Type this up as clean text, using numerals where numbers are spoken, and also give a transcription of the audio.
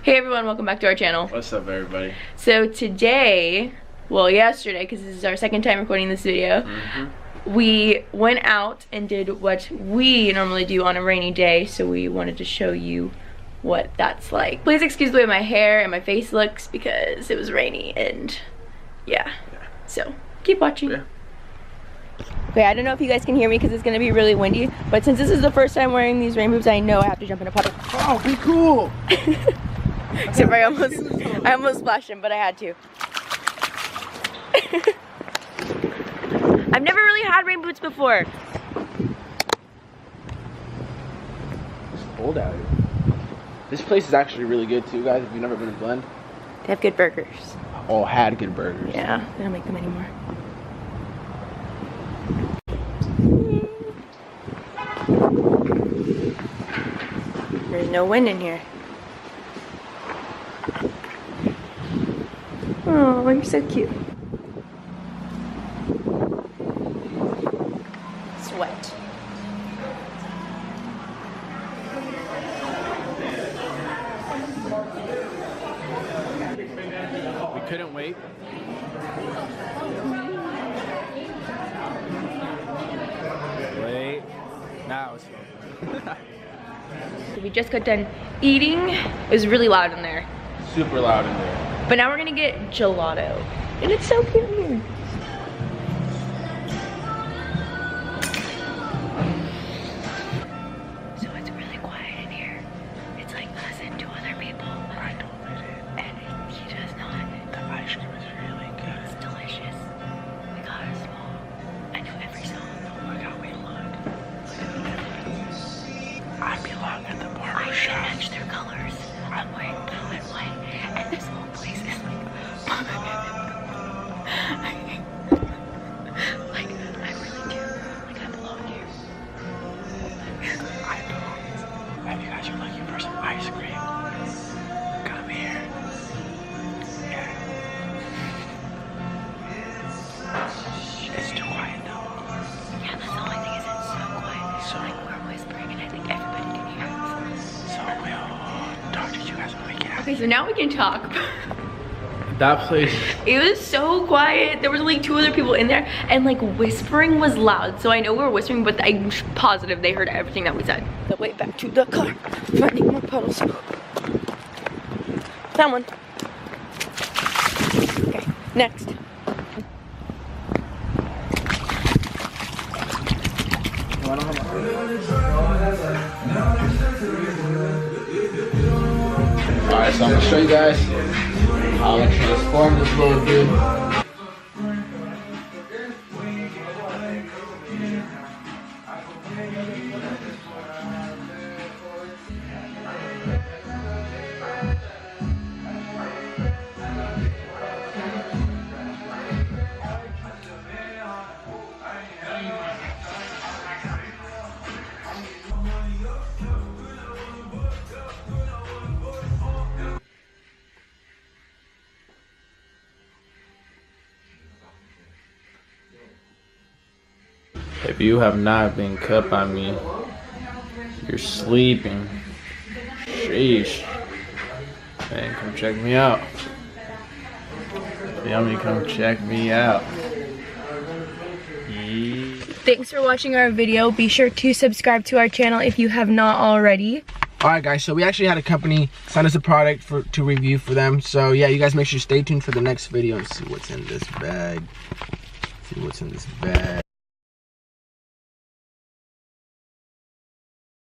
Hey everyone, welcome back to our channel. What's up, everybody? So today, well yesterday, because this is our second time recording this video, we went out and did what we normally do on a rainy day, so we wanted to show you what that's like. Please excuse the way my hair and my face looks because it was rainy and yeah. So keep watching. Yeah. Okay, I don't know if you guys can hear me because it's gonna be really windy, but since this is the first time wearing these rain boots, I know I have to jump in a puddle. Oh, be cool! Except for I almost splashed him, but I had to. I've never really had rain boots before. It's cold out here. This place is actually really good too, guys. If you've never been to Blend. They have good burgers. Oh, had good burgers. Yeah, they don't make them anymore. There's no wind in here. Oh, you're so cute. Sweat. We couldn't wait. Wait. Now it's over. We just got done eating. It was really loud in there. Super loud in there. But now we're gonna get gelato. And it's so cute here. So it's really quiet in here. It's like us and two other people. I told it. And he does not. The ice cream is really good. It's delicious. We got a small. I know every song. Look how we look. I belong at the barber shop. I match their colors. I'm wearing blue and white. And this whole place is like like, I really do. Like, I belong here. I belong. If you guys are looking for some ice cream, come here. Yeah. It's too quiet though. Yeah, that's the only thing is it's so quiet. So like we're whispering and I think everybody can hear us. So we'll talk to you guys when we get out. Okay, so now we can talk. That place. It was so quiet. There was only two other people in there and like whispering was loud. So I know we were whispering, but I'm positive they heard everything that we said. The way back to the car, finding more puddles. Found one. Okay, next. Alright, so I'm gonna show you guys how I transform this little dude. If you have not been cut by me, you're sleeping. Sheesh. Man, come check me out. Yummy, come check me out. Thanks for watching our video. Be sure to subscribe to our channel if you have not already. Alright guys, so we actually had a company send us a product to review for them. So yeah, you guys make sure to stay tuned for the next video and see what's in this bag. See what's in this bag.